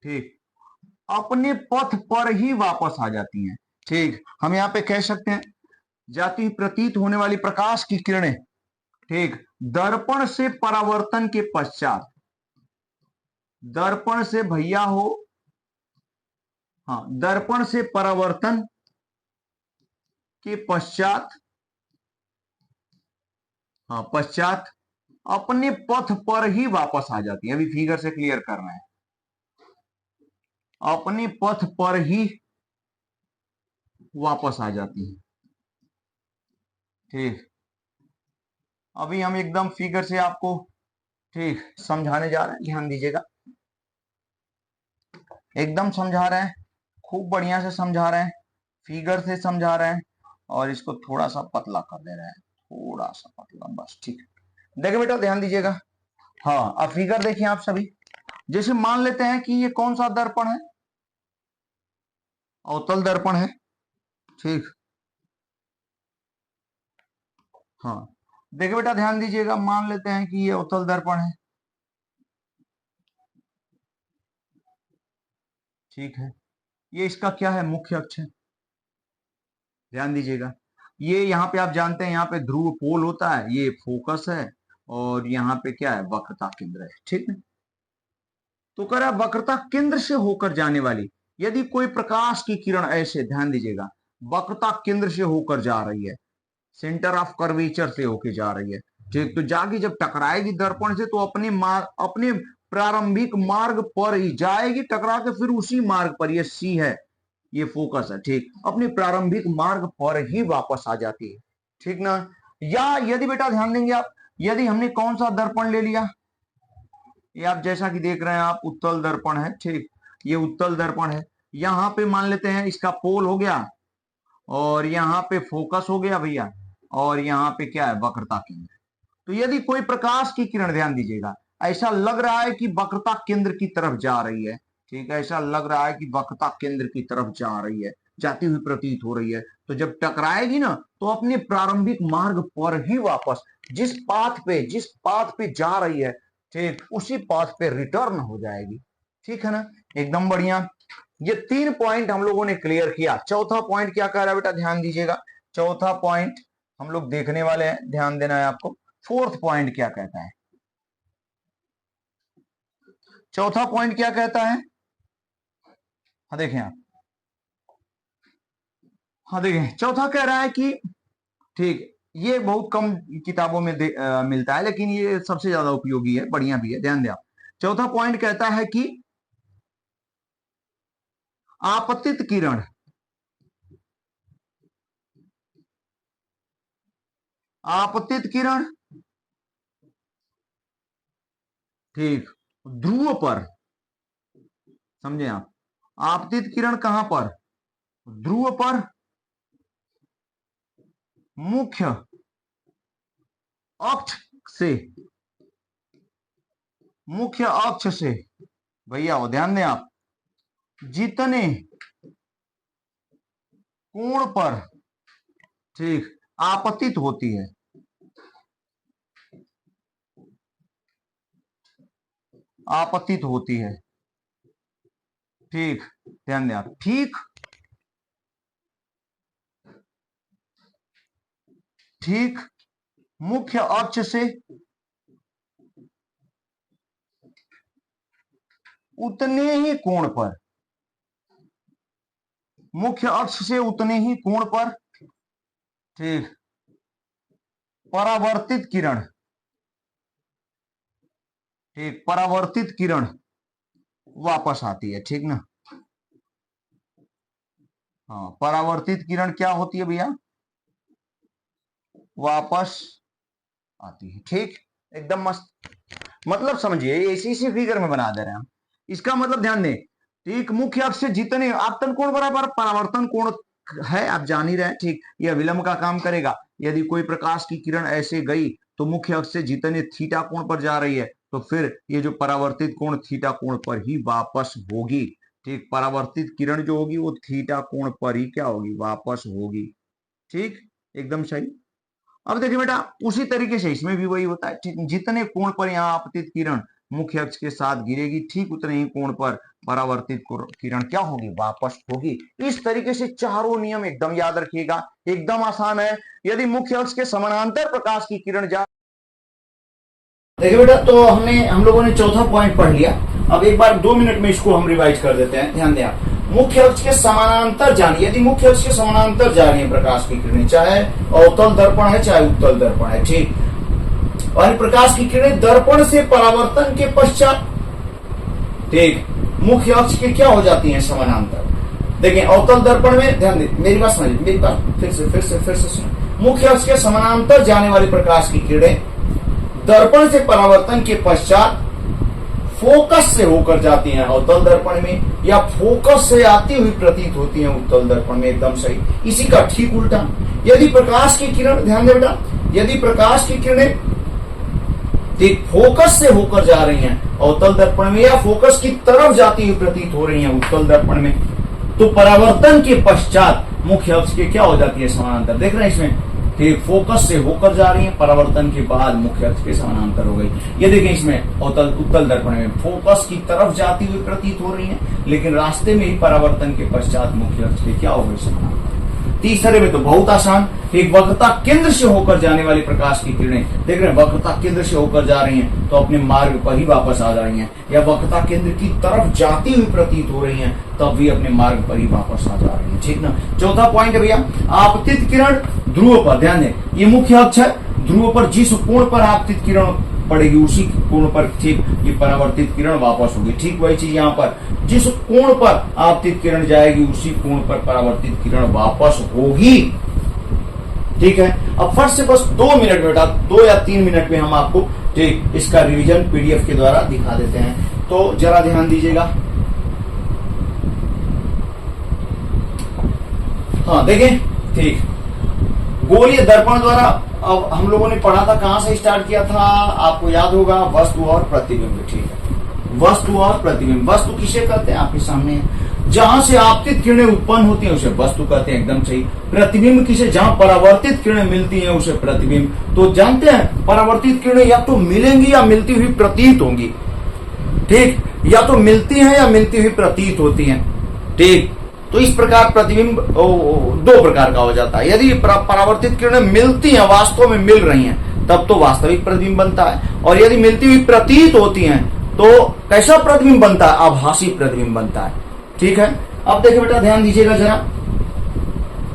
ठीक, अपने पथ पर ही वापस आ जाती हैं। ठीक, हम यहां पे कह सकते हैं जाती हुई प्रतीत होने वाली प्रकाश की किरणें, ठीक, दर्पण से परावर्तन के पश्चात, दर्पण से भैया हो, हाँ, दर्पण से परावर्तन के पश्चात, हाँ, पश्चात अपने पथ पर ही वापस आ जाती है। अभी फिगर से क्लियर करना है, अपने पथ पर ही वापस आ जाती है। ठीक, अभी हम एकदम फिगर से आपको, ठीक, समझाने जा रहे हैं, ध्यान दीजिएगा। एकदम समझा रहे हैं, खूब बढ़िया से समझा रहे हैं। फिगर से समझा रहे हैं और इसको थोड़ा सा पतला कर दे रहे हैं, थोड़ा सा पतला, बस ठीक है। देखिए बेटा ध्यान दीजिएगा, हाँ अब फिगर देखिए आप सभी। जैसे मान लेते हैं कि ये कौन सा दर्पण है, अवतल दर्पण है, ठीक। हाँ देखिए बेटा ध्यान दीजिएगा, मान लेते हैं कि ये अवतल दर्पण है, ठीक है। ये इसका क्या है, मुख्य अक्ष है। ध्यान दीजिएगा, ये यहाँ पे आप जानते हैं यहाँ पे ध्रुव पोल होता है, ये फोकस है, और यहाँ पे क्या है, वक्रता केंद्र है, ठीक है। तो कह रहा है वक्रता केंद्र से होकर जाने वाली यदि कोई प्रकाश की किरण ऐसे, ध्यान दीजिएगा, वक्रता केंद्र से होकर जा रही है, सेंटर ऑफ कर्वेचर से होकर जा रही है, ठीक। तो जाके जब टकराएगी दर्पण से तो अपने प्रारंभिक मार्ग पर ही जाएगी, टकरा के फिर उसी मार्ग पर, ये सी है, ये फोकस है, ठीक, अपने प्रारंभिक मार्ग पर ही वापस आ जाती है, ठीक ना। या यदि बेटा ध्यान देंगे आप, यदि हमने कौन सा दर्पण ले लिया, ये आप जैसा कि देख रहे हैं आप, उत्तल दर्पण है, ठीक, ये उत्तल दर्पण है। यहां पे मान लेते हैं इसका पोल हो गया, और यहाँ पे फोकस हो गया भैया, और यहाँ पे क्या है, वक्रता केंद्र। तो यदि कोई प्रकाश की किरण, ध्यान दीजिएगा, ऐसा लग रहा है कि वक्रता केंद्र की तरफ जा रही है, ठीक है, ऐसा लग रहा है कि वक्रता केंद्र की तरफ जा रही है, जाती हुई प्रतीत हो रही है, तो जब टकराएगी ना तो अपने प्रारंभिक मार्ग पर ही वापस, जिस पाथ पे जा रही है, ठीक, उसी पाथ पे रिटर्न हो जाएगी, ठीक है ना, एकदम बढ़िया। ये 3 पॉइंट हम लोगों ने क्लियर किया। चौथा पॉइंट क्या कह रहा है बेटा, ध्यान दीजिएगा, चौथा पॉइंट हम लोग देखने वाले हैं, ध्यान देना है आपको। फोर्थ पॉइंट क्या कहता है, चौथा पॉइंट क्या कहता है, हाँ देखें आप, हाँ देखें, चौथा कह रहा है कि, ठीक, ये बहुत कम किताबों में मिलता है, लेकिन ये सबसे ज्यादा उपयोगी है, बढ़िया भी है, ध्यान दें आप। चौथा पॉइंट कहता है कि आपतित किरण, आपतित किरण, ठीक, ध्रुव पर, समझे आप, आपतित किरण कहां पर, ध्रुव पर, मुख्य अक्ष से, मुख्य अक्ष से भैया ध्यान दें आप, जितने कोण पर, ठीक, आपतित होती है, आपतित होती है, ठीक, ध्यान दें आप, ठीक, ठीक, मुख्य अक्ष से उतने ही कोण पर, मुख्य अक्ष से उतने ही कोण पर, ठीक, परावर्तित किरण, ठीक, परावर्तित किरण वापस आती है, ठीक ना। हाँ, परावर्तित किरण क्या होती है भैया, वापस आती है, ठीक, एकदम मस्त। मतलब समझिए, इसी फिगर में बना दे रहे हैं हम, इसका मतलब ध्यान दें, ठीक, मुख्य अक्ष से जितने, आपतन कोण बराबर परावर्तन कोण है, आप जान ही रहे हैं, ठीक, यह विलंब का काम करेगा। यदि कोई प्रकाश की किरण ऐसे गई तो मुख्य अक्ष से जितने थीटा कोण पर जा रही है, तो फिर ये जो परावर्तित कोण थीटा कोण पर ही वापस होगी, ठीक, परावर्तित किरण जो होगी वो थीटा कोण पर ही क्या होगी, वापस होगी, ठीक, एकदम सही। अब देखिए बेटा, उसी तरीके से इसमें भी वही होता है, ठीक, जितने कोण पर यहाँ आपतित किरण मुख्य अक्ष के साथ गिरेगी, ठीक उतने ही कोण पर परावर्तित किरण क्या होगी, वापस होगी। इस तरीके से चारों नियम एकदम याद रखिएगा, एकदम आसान है। यदि मुख्य अक्ष के समानांतर प्रकाश की किरण जा, देखिए बेटा, तो हम लोगों ने चौथा पॉइंट पढ़ लिया। अब एक बार 2 मिनट में इसको हम रिवाइज कर देते हैं, ध्यान दें आप। मुख्य अक्ष के समानांतर जानी, यदि मुख्य अक्ष के समानांतर जा रही है प्रकाश की किरणें, चाहे अवतल दर्पण है चाहे उत्तल दर्पण है, ठीक, और प्रकाश की किरणें दर्पण से परावर्तन के पश्चात, ठीक, मुख्य अक्ष के क्या हो जाती हैं, समानांतर। देखिए अवतल दर्पण में, ध्यान दें, मेरी बात समझिए, मेरी बात फिर से सुनो। मुख्य अक्ष के समानांतर जाने वाली प्रकाश की किरणें दर्पण से परावर्तन के पश्चात फोकस से होकर जाती हैं अवतल दर्पण में, या फोकस से आती हुई प्रतीत होती हैं उत्तल दर्पण में। एकदम सही। इसी का ठीक उल्टा, यदि प्रकाश की किरण, ध्यान दे बेटा, यदि प्रकाश की किरणें फोकस से होकर जा रही हैं अवतल दर्पण में, या फोकस की तरफ जाती हुई प्रतीत हो रही हैं उत्तल दर्पण में, तो परावर्तन के पश्चात मुख्य अक्ष के क्या हो जाती है? समानांतर। देख रहे हैं इसमें कि फोकस से होकर जा रही है, परावर्तन के बाद मुख्य अक्ष के समानांतर हो गई। ये देखें इसमें उत्तल दर्पण में फोकस की तरफ जाती हुई प्रतीत हो रही है, लेकिन रास्ते में ही परावर्तन के पश्चात मुख्य अक्ष के क्या हो गई? समानांतर। तीसरे में तो बहुत आसान, एक वक्रता केंद्र से होकर जाने वाली प्रकाश की किरणें, देख रहे हैं वक्रता केंद्र से होकर जा रही हैं तो अपने मार्ग पर ही वापस आ जा रही हैं, या वक्रता केंद्र की तरफ जाती हुई प्रतीत हो रही हैं तब भी अपने मार्ग पर ही वापस आ जा रही हैं। ठीक ना। चौथा पॉइंट है भैया, आपतित किरण ध्रुव पर। ध्यान दें, ये मुख्य अक्ष है, ध्रुव पर जिस कोण पर आपतित किरण पड़ेगी उसी कोण पर ठीक ये परावर्तित किरण वापस होगी। ठीक वही चीज यहाँ पर, जिस कोण पर आपतित किरण जाएगी उसी कोण पर परावर्तित किरण वापस होगी। ठीक है। अब फट से बस 2 मिनट बेटा, 2 या 3 मिनट में हम आपको ठीक इसका रिवीजन पीडीएफ के द्वारा दिखा देते हैं, तो जरा ध्यान दीजिएगा। हाँ देखें, ठीक, गोलीय दर्पण द्वारा अब हम लोगों ने पढ़ा था, कहां से स्टार्ट किया था आपको याद होगा, वस्तु और प्रतिबिंब। ठीक है, वस्तु और प्रतिबिंब। वस्तु किसे कहते हैं? आपके सामने है। जहां से आपतित किरणें उत्पन्न होती हैं उसे वस्तु कहते हैं। एकदम सही। प्रतिबिंब किसे? जहां परावर्तित किरणें मिलती हैं उसे प्रतिबिंब। तो जानते हैं परावर्तित किरणें या तो मिलेंगी या मिलती हुई प्रतीत होंगी। ठीक, या तो मिलती हैं या मिलती हुई प्रतीत होती हैं। ठीक, तो इस प्रकार प्रतिबिंब 2 प्रकार का हो जाता है। यदि परावर्तित किरणें मिलती हैं, वास्तव में मिल रही हैं, तब तो वास्तविक प्रतिबिंब बनता है, और यदि मिलती हुई प्रतीत होती हैं तो कैसा प्रतिबिंब बनता है? आभासी प्रतिबिंब बनता है। ठीक है। अब देखिए बेटा, ध्यान दीजिएगा जरा।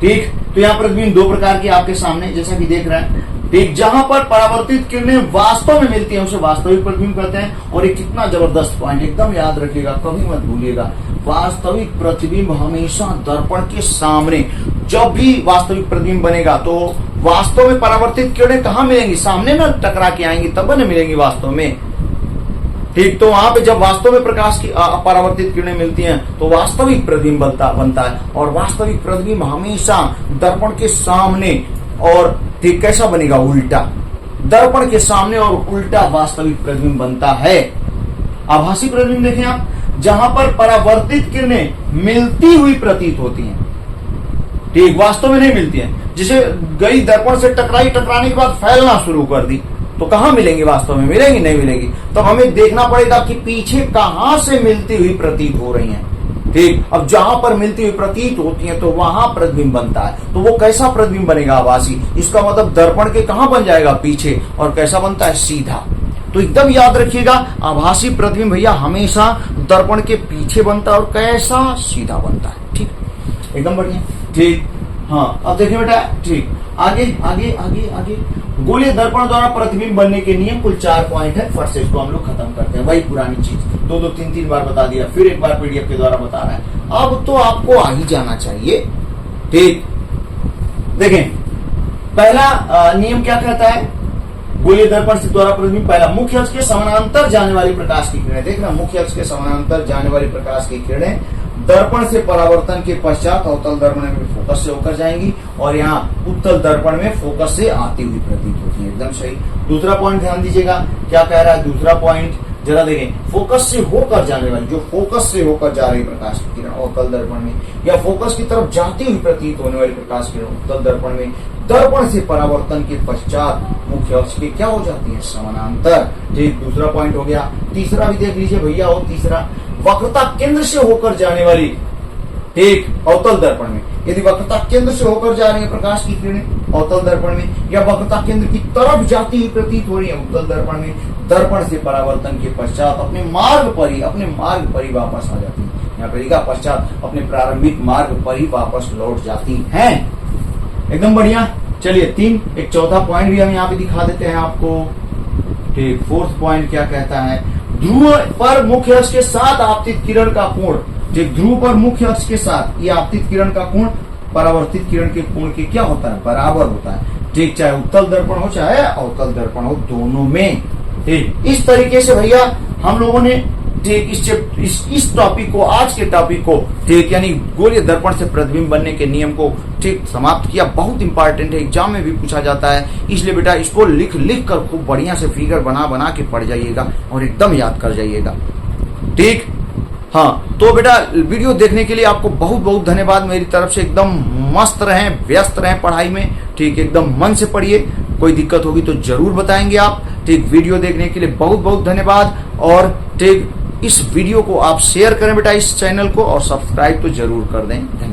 ठीक, तो यहाँ प्रतिबिंब 2 प्रकार के आपके सामने जैसा कि देख रहे हैं। ठीक, जहां पर परावर्तित किरणें वास्तव में मिलती हैं उसे वास्तविक प्रतिबिंब कहते हैं। और ये कितना जबरदस्त पॉइंट, एकदम याद रखिएगा, कभी मत भूलिएगा। वास्तविक प्रतिबिंब हमेशा दर्पण के सामने, जब भी वास्तविक प्रतिबिंब बनेगा तो वास्तव में परावर्तित किरणें कहां मिलेंगी? सामने ना टकरा के आएंगी, तब न मिलेंगी वास्तव में। ठीक, तो वहां पे जब वास्तव में प्रकाश की परावर्तित किरणें मिलती हैं तो वास्तविक प्रतिबिंब बनता है। और वास्तविक प्रतिबिंब हमेशा दर्पण के सामने, और ठीक कैसा बनेगा? उल्टा। दर्पण के सामने और उल्टा वास्तविक प्रतिबिंब बनता है। आभासी प्रतिबिंब देखें आप, जहां पर परावर्तित किरणें मिलती हुई प्रतीत होती हैं। ठीक, वास्तव में नहीं मिलती हैं। जिसे गई दर्पण से टकराने के बाद फैलना शुरू कर दी, तो कहां मिलेंगी? वास्तव में मिलेंगी? नहीं मिलेगी। तो हमें देखना पड़ेगा कि पीछे कहां से मिलती हुई प्रतीत हो रही हैं। ठीक, अब जहां पर मिलती हुई प्रतीत होती हैं तो वहां प्रतिबिंब बनता है। तो वो कैसा प्रतिबिंब बनेगा? आभासी। इसका मतलब दर्पण के कहां बन जाएगा? पीछे। और कैसा बनता है? सीधा। तो एकदम याद रखिएगा, आभासी प्रतिबिंब भैया हमेशा दर्पण के पीछे बनता है, और कैसा? सीधा बनता है। ठीक, एकदम बढ़िया। ठीक, हाँ, अब देखिए बेटा, ठीक, आगे आगे आगे आगे गोलीय दर्पण द्वारा प्रतिबिंब बनने के नियम कुल 4 पॉइंट है। फर्स्ट से इसको हम लोग खत्म करते हैं। वही पुरानी चीज 2-2 3-3 बार बता दिया, फिर एक बार पीडीएफ के द्वारा बता रहा है। अब तो आपको आ ही जाना चाहिए। ठीक, देखें, पहला नियम क्या कहता है? गोलीय दर्पण से द्वारा प्रतिबिंब, पहला, मुख्य अक्ष के समानांतर जाने वाली प्रकाश की किरणें। देखना, मुख्य अक्ष के समानांतर जाने वाली प्रकाश की किरणें दर्पण से परावर्तन के पश्चात अवतल दर्पण में फोकस से होकर जाएंगी, और यहाँ उत्तल दर्पण में फोकस से आती हुई प्रतीत होती है। एकदम सही। दूसरा पॉइंट ध्यान दीजिएगा, क्या कह रहा है दूसरा पॉइंट, जरा देखें। फोकस से होकर जाने वाली, जो फोकस से होकर जा रही प्रकाश की किरण अवतल दर्पण में, या फोकस की तरफ जाती हुई प्रतीत होने वाली प्रकाश की किरण उत्तल दर्पण में, दर्पण से परावर्तन के पश्चात मुख्य अक्ष के क्या हो जाती है? समानांतर। ठीक, दूसरा पॉइंट हो गया। तीसरा भी देख लीजिए भैया, और तीसरा, वक्रता केंद्र से होकर जाने वाली, ठीक, अवतल दर्पण में, यदि वक्रता केंद्र से होकर जा रही है प्रकाश की किरणें अवतल दर्पण में, या वक्रता केंद्र की तरफ जाती हुई प्रतीत हो रही है उत्तल दर्पण में, दर्पण से परावर्तन के पश्चात अपने मार्ग पर ही वापस आ जाती है। यहाँ पर लिखा, पश्चात अपने प्रारंभिक मार्ग पर ही वापस लौट जाती हैं। एकदम बढ़िया। चलिए 3, एक चौथा पॉइंट भी हम यहाँ पे दिखा देते हैं आपको। ठीक, 4th पॉइंट क्या कहता है? ध्रुव पर मुख्य अक्ष के साथ आपतित किरण का कोण, ध्रुव पर मुख्य अक्ष के साथ ये आपतित किरण का कोण परावर्तित किरण के कोण के क्या होता है? बराबर होता है। ठीक, चाहे उत्तल दर्पण हो चाहे अवतल दर्पण हो, दोनों में ठीक, इस तरीके से भैया हम लोगों ने ठीक इस टॉपिक को, आज के टॉपिक को ठीक यानी गोलीय दर्पण से प्रतिबिंब बनने के नियम को ठीक समाप्त किया। बहुत इंपॉर्टेंट है, एग्जाम में भी पूछा जाता है, इसलिए बेटा इसको लिख कर खूब बढ़िया से फिगर बना के पढ़ जाइएगा और एकदम याद कर जाइएगा। ठीक, हाँ, तो बेटा वीडियो देखने के लिए आपको बहुत बहुत धन्यवाद मेरी तरफ से। एकदम मस्त रहें, व्यस्त रहें पढ़ाई में, ठीक, एकदम मन से पढ़िए। कोई दिक्कत होगी तो जरूर बताएंगे आप। ठीक, वीडियो देखने के लिए बहुत बहुत धन्यवाद। और ठीक, इस वीडियो को आप शेयर करें बेटा, इस चैनल को, और सब्सक्राइब तो जरूर कर दें। धन्यवाद।